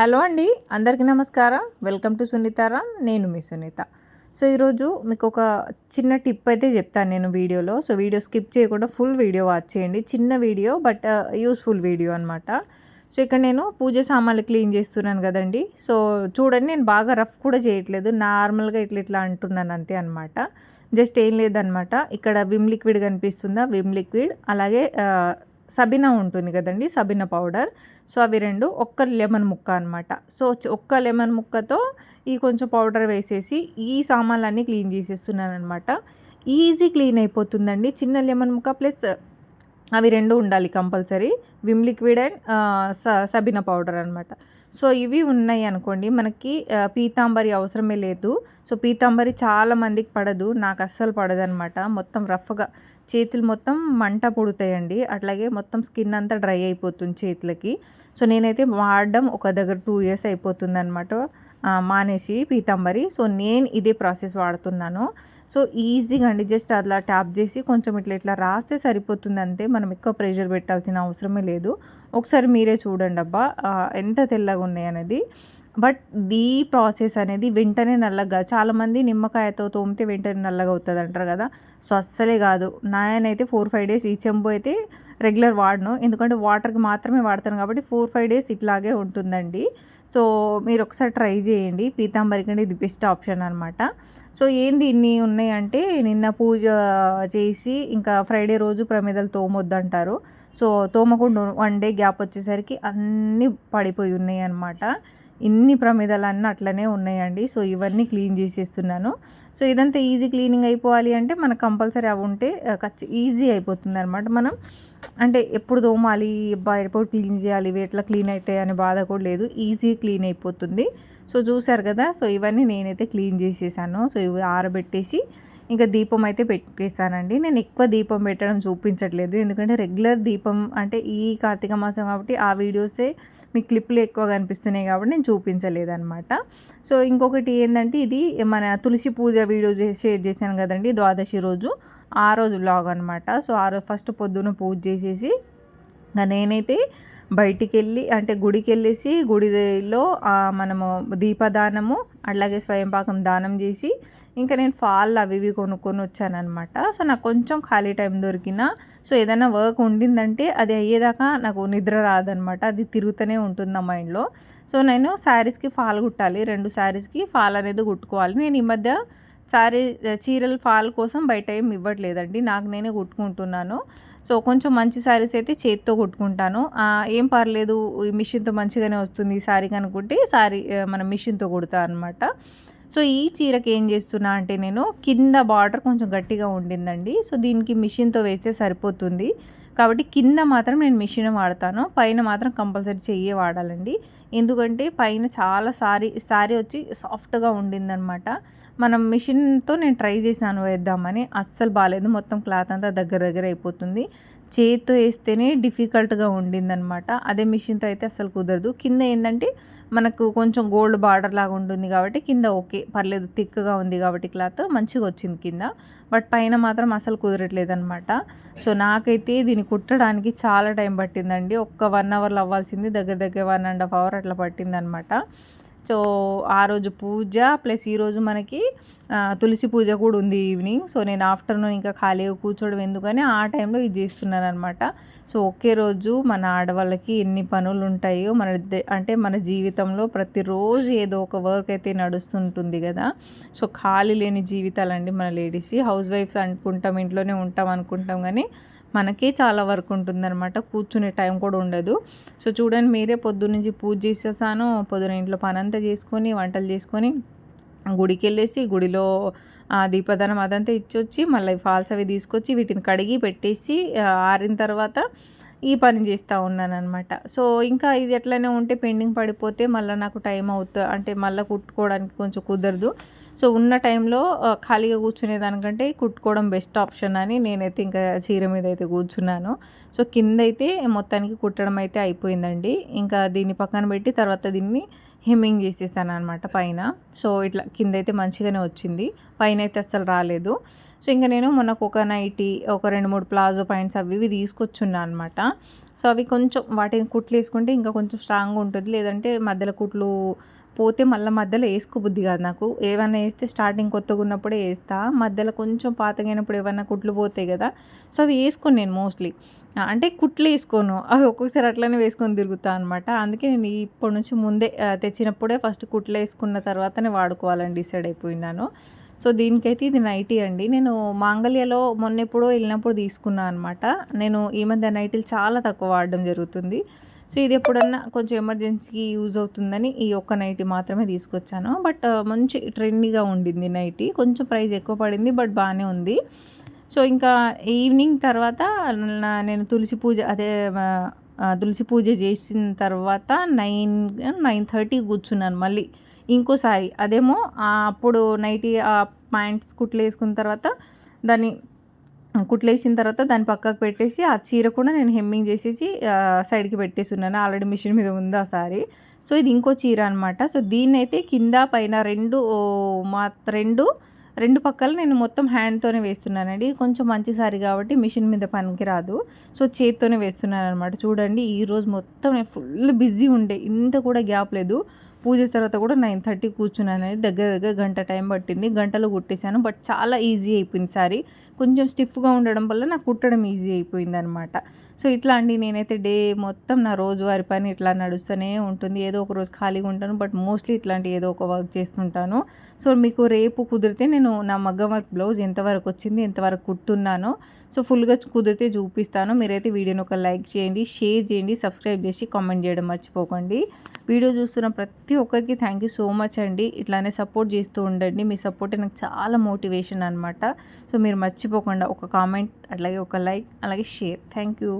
Hello అండి, అందరికీ నమస్కారం. Welcome to Sunitara. నేను మీ సునీత. సో ఈరోజు మీకు ఒక చిన్న టిప్ అయితే చెప్తాను నేను వీడియోలో. సో వీడియో స్కిప్ చేయకుండా ఫుల్ వీడియో వాచ్ చేయండి. చిన్న వీడియో బట్ యూస్ఫుల్ వీడియో అనమాట. సో ఇక్కడ నేను పూజ సామాన్లు క్లీన్ చేస్తున్నాను కదండి. సో చూడండి, నేను బాగా రఫ్ కూడా చేయట్లేదు, నార్మల్గా ఇట్లా ఇట్లా అంటున్నాను అంతే అనమాట. జస్ట్ ఏం లేదనమాట. ఇక్కడ విమ్ లిక్విడ్ కనిపిస్తుందా, విమ్ లిక్విడ్, అలాగే సబీనా ఉంటుంది కదండి, సబీనా పౌడర్. సో అవి రెండు, ఒక్క లెమన్ ముక్క అనమాట. సో ఒక్క లెమన్ ముక్కతో ఈ కొంచెం పౌడర్ వేసేసి ఈ సామాన్లన్నీ క్లీన్ చేసేస్తున్నాను అనమాట. ఈజీ క్లీన్ అయిపోతుందండి. చిన్న లెమన్ ముక్క ప్లస్ అవి రెండు ఉండాలి compulsory, Vim liquid and Sabina powder అనమాట. సో ఇవి ఉన్నాయి అనుకోండి, మనకి పీతాంబరి అవసరమే లేదు. సో పీతాంబరి చాలామందికి పడదు, నాకు అస్సలు పడదనమాట. మొత్తం రఫ్గా చేతులు మొత్తం మంట పుడతాయండి, అట్లాగే మొత్తం స్కిన్ అంతా డ్రై అయిపోతుంది చేతులకి. సో నేనైతే వాడడం ఒక దగ్గర 2 years అయిపోతుంది అనమాట మానేసి పీతాంబరి. సో నేను ఇదే ప్రాసెస్ వాడుతున్నాను. సో ఈజీగా అండి, జస్ట్ అలా ట్యాప్ చేసి కొంచెం ఇట్లా ఇట్లా రాస్తే సరిపోతుంది అంతే. మనం ఎక్కువ ప్రెషర్ పెట్టాల్సిన అవసరమే లేదు. ఒకసారి మీరే చూడండి అబ్బా ఎంత తెల్లగా ఉన్నాయి అనేది. బట్ ఈ ప్రాసెస్ అనేది వెంటనే నల్లగా, చాలామంది నిమ్మకాయతో తోమితే వెంటనే నల్లగా అవుతుంది అంటారు కదా. సో అస్సలే కాదు. నాయనైతే 4-5 days ఈ చెంబు అయితే రెగ్యులర్ వాడను, ఎందుకంటే వాటర్కి మాత్రమే వాడతాను కాబట్టి 4-5 days ఇట్లాగే ఉంటుందండి. సో మీరు ఒకసారి ట్రై చేయండి. పీతాంబరి కంటే ఇది బెస్ట్ ఆప్షన్ అనమాట. సో ఏంది ఇన్ని ఉన్నాయంటే, నిన్న పూజ చేసి ఇంకా ఫ్రైడే రోజు ప్రమిదలు తోమొద్దంటారు. సో తోమకుండా 1 day గ్యాప్ వచ్చేసరికి అన్నీ పడిపోయి ఉన్నాయి అనమాట. ఇన్ని ప్రమిదలన్నీ అట్లనే ఉన్నాయండి. సో ఇవన్నీ క్లీన్ చేసేస్తున్నాను. సో ఇదంతా ఈజీ క్లీనింగ్ అయిపోవాలి అంటే మనకు కంపల్సరీ అవి ఉంటే ఈజీ అయిపోతుంది అనమాట. మనం అంటే ఎప్పుడు తోమాలి, ఎప్పుడు క్లీన్ చేయాలి, ఇవి ఎట్లా క్లీన్ అవుతాయి అనే బాధ కూడా లేదు, ఈజీ క్లీన్ అయిపోతుంది. సో చూసారు కదా. సో ఇవన్నీ నేనైతే క్లీన్ చేసేసాను. సో ఇవి ఆరబెట్టేసి ఇంకా దీపం అయితే పెట్టేసానండి. నేను ఎక్కువ దీపం పెట్టడం చూపించట్లేదు, ఎందుకంటే రెగ్యులర్ దీపం అంటే ఈ కార్తీక మాసం కాబట్టి ఆ వీడియోసే మీ క్లిప్లు ఎక్కువ కనిపిస్తున్నాయి కాబట్టి నేను చూపించలేదన్నమాట. సో ఇంకొకటి ఏంటంటే, ఇది మన తులసి పూజ వీడియో షేర్ చేశాను కదండి, ద్వాదశి రోజు, ఆ రోజు వ్లాగ్ అనమాట. సో ఆ రోజు ఫస్ట్ పొద్దున్న పూజ చేసేసి నేనైతే బయటికి వెళ్ళి అంటే గుడికి వెళ్ళేసి గుడిలో మనము దీపదానము అలాగే స్వయంపాకం దానం చేసి ఇంకా నేను ఫాల్ అవి ఇవి కొనుక్కొని వచ్చానమాట. సో నాకు కొంచెం ఖాళీ టైం దొరికిన, సో ఏదైనా వర్క్ ఉండిందంటే అది అయ్యేదాకా నాకు నిద్ర రాదనమాట, అది తిరుగుతూనే ఉంటుంది నా మైండ్లో. సో నేను శారీస్కి ఫాల్ కుట్టాలి, 2 శారీస్కి ఫాల్ అనేది కుట్టుకోవాలి. నేను ఈ మధ్య చీరలు ఫాల్ కోసం బయట ఏం ఇవ్వట్లేదండి, నాకు నేనే కుట్టుకుంటున్నాను. సో కొంచెం మంచి శారీస్ అయితే చేతితో కుట్టుకుంటాను, ఏం పర్లేదు ఈ మిషన్తో మంచిగానే వస్తుంది ఈ శారీ అనుకుంటే మనం మిషన్తో కుడతా అనమాట. సో ఈ చీరకి ఏం చేస్తున్నా అంటే, నేను కింద బార్డర్ కొంచెం గట్టిగా ఉండిందండి. సో దీనికి మిషన్తో వేస్తే సరిపోతుంది కాబట్టి కింద మాత్రం నేను మిషన్ వాడతాను, పైన మాత్రం కంపల్సరీ చెయ్యే వాడాలండి. ఎందుకంటే పైన చాలా శారీ వచ్చి సాఫ్ట్గా ఉండిందనమాట. మనం మిషన్తో నేను ట్రై చేశాను వేద్దామని, అస్సలు బాగాలేదు, మొత్తం క్లాత్ అంతా దగ్గర అయిపోతుంది. చేతితో వేస్తేనే డిఫికల్ట్గా ఉండిందనమాట, అదే మిషన్తో అయితే అస్సలు కుదరదు. కింద ఏంటంటే మనకు కొంచెం గోల్డ్ బార్డర్ లాగా ఉంటుంది కాబట్టి కింద ఓకే పర్లేదు, థిక్గా ఉంది కాబట్టి క్లాత్ మంచిగా వచ్చింది కింద. బట్ పైన మాత్రం అసలు కుదరట్లేదు అనమాట. సో నాకైతే దీన్ని కుట్టడానికి చాలా టైం పట్టిందండి. ఒక్క 1 hourలో అవ్వాల్సింది దగ్గర 1.5 hour అట్లా పట్టిందనమాట. సో ఆ రోజు పూజ ప్లస్ ఈరోజు మనకి తులసి పూజ కూడా ఉంది ఈవినింగ్. సో నేను ఆఫ్టర్నూన్ ఇంకా ఖాళీగా కూర్చోవడం ఎందుకని ఆ టైంలో ఇది చేస్తున్నాను అనమాట. సో ఒకే రోజు మన ఆడవాళ్ళకి ఎన్ని పనులు ఉంటాయో, అంటే మన జీవితంలో ప్రతిరోజు ఏదో ఒక వర్క్ అయితే నడుస్తుంటుంది కదా. సో ఖాళీ లేని జీవితాలండి మన లేడీస్వి. హౌస్ వైఫ్స్ అనుకుంటాం ఇంట్లోనే ఉంటాం అనుకుంటాం, కానీ మనకే చాలా వర్క్ ఉంటుందన్నమాట, కూర్చునే టైం కూడా ఉండదు. సో చూడండి మీరే, పొద్దున్నుంచి పూజ చేసేసాను, పొద్దున ఇంట్లో పని అంతా చేసుకొని వంటలు చేసుకొని గుడికి వెళ్ళేసి గుడిలో దీపదానం అదంతా ఇచ్చొచ్చి మళ్ళీ ఫాల్స్ అవి తీసుకొచ్చి వీటిని కడిగి పెట్టేసి ఆరిన తర్వాత ఈ పని చేస్తూ ఉన్నానమాట. సో ఇంకా ఇది ఎట్లనే ఉంటే పెండింగ్ పడిపోతే మళ్ళీ నాకు టైం అవుతుంది, అంటే మళ్ళీ కుట్టుకోవడానికి కొంచెం కుదరదు. సో ఉన్న టైంలో ఖాళీగా కూర్చునేదానికంటే కుట్టుకోవడం బెస్ట్ ఆప్షన్ అని నేనైతే ఇంకా చీర మీద అయితే కూర్చున్నాను. సో కింద అయితే మొత్తానికి కుట్టడం అయితే అయిపోయిందండి. ఇంకా దీన్ని పక్కన పెట్టి తర్వాత దీన్ని హెమ్మింగ్ చేసేస్తాను అనమాట పైన. సో ఇట్లా కింద అయితే మంచిగానే వచ్చింది, పైన అయితే అస్సలు రాలేదు. సో ఇంకా నేను మొన్నకు ఒక నైటీ, ఒక 2-3 ప్లాజో పాయింట్స్ అవి ఇవి తీసుకొచ్చున్నా అనమాట. సో అవి కొంచెం వాటిని కుట్లు వేసుకుంటే ఇంకా కొంచెం స్ట్రాంగ్గా ఉంటుంది. లేదంటే మధ్యలో కుట్లు పోతే మళ్ళీ మధ్యలో వేసుకోబుద్ధి కాదు నాకు. ఏవన్నా వేస్తే స్టార్టింగ్ కొత్తగా ఉన్నప్పుడే వేస్తా, మధ్యలో కొంచెం పాతగైనప్పుడు ఏమన్నా కుట్లు పోతాయి కదా, సో అవి వేసుకోను నేను మోస్ట్లీ. అంటే కుట్లు వేసుకోను, అవి ఒక్కొక్కసారి అట్లనే వేసుకొని తిరుగుతా అనమాట. అందుకే నేను ఇప్పటి నుంచి ముందే తెచ్చినప్పుడే ఫస్ట్ కుట్లు వేసుకున్న తర్వాతనే వాడుకోవాలని డిసైడ్ అయిపోయినాను. సో దీనికైతే ఇది నైటీ అండి. నేను మాంగళ్యలో మొన్నెప్పుడో వెళ్ళినప్పుడు తీసుకున్నాను అనమాట. నేను ఈ మధ్య నైటీలు చాలా తక్కువ వాడడం జరుగుతుంది. సో ఇది ఎప్పుడన్నా కొంచెం ఎమర్జెన్సీకి యూజ్ అవుతుందని ఈ ఒక్క నైటీ మాత్రమే తీసుకొచ్చాను. బట్ మంచి ట్రెండీగా ఉండింది నైటీ. కొంచెం ప్రైస్ ఎక్కువ పడింది, బట్ బాగానే ఉంది. సో ఇంకా ఈవినింగ్ తర్వాత నేను తులసి పూజ తులసి పూజ చేసిన తర్వాత 9:30 కూర్చున్నాను మళ్ళీ ఇంకోసారి. అదేమో అప్పుడు నైటీ ప్యాంట్స్ కుట్లు వేసుకున్న తర్వాత దాన్ని కుట్లేసిన తర్వాత దాన్ని పక్కకు పెట్టేసి ఆ చీర కూడా నేను హెమ్మింగ్ చేసేసి సైడ్కి పెట్టేసి ఉన్నాను. ఆల్రెడీ మిషన్ మీద ఉంది ఆ సారీ. సో ఇది ఇంకో చీర అనమాట. సో దీన్నైతే కింద పైన రెండు పక్కల నేను మొత్తం హ్యాండ్తోనే వేస్తున్నానండి. కొంచెం మంచి సారీ కాబట్టి మిషన్ మీద పనికి రాదు. సో చేత్తోనే వేస్తున్నాను అనమాట. చూడండి ఈరోజు మొత్తం నేను ఫుల్ బిజీ ఉండే, ఇంత కూడా గ్యాప్ లేదు. పూజ తర్వాత కూడా 9:30 కూర్చున్నాను. దగ్గర గంట టైం పట్టింది. గంటలో కుట్టేశాను. బట్ చాలా ఈజీ అయిపోయింది సారీ. కొంచెం స్టిఫ్గా ఉండడం వల్ల నాకు కుట్టడం ఈజీ అయిపోయింది అనమాట. సో ఇట్లా అండి, నేనైతే డే మొత్తం నా రోజువారి పని ఇట్లా నడుస్తూనే ఉంటుంది. ఏదో ఒక రోజు ఖాళీగా ఉంటాను, బట్ మోస్ట్లీ ఇట్లాంటి ఏదో ఒక వర్క్ చేస్తుంటాను. సో మీకు రేపు కుదిరితే నేను నా మగ్గం వర్క్ బ్లౌజ్ ఎంతవరకు వచ్చింది, ఎంతవరకు కుట్టున్నానో సో ఫుల్గా కుదిరితే చూపిస్తాను. మీరైతే వీడియోని ఒక లైక్ చేయండి, షేర్ చేయండి, సబ్స్క్రైబ్ చేసి కామెంట్ చేయడం మర్చిపోకండి. వీడియో చూస్తున్న ప్రతి ఒక్కరికి థ్యాంక్ యూ సో మచ్ అండి. ఇట్లానే సపోర్ట్ చేస్తూ ఉండండి. మీ సపోర్ట్ నాకు చాలా మోటివేషన్ అనమాట. సో మీరు మర్చిపోకుండా ఒక కామెంట్, అట్లాగే ఒక లైక్, అలాగే షేర్. Thank you.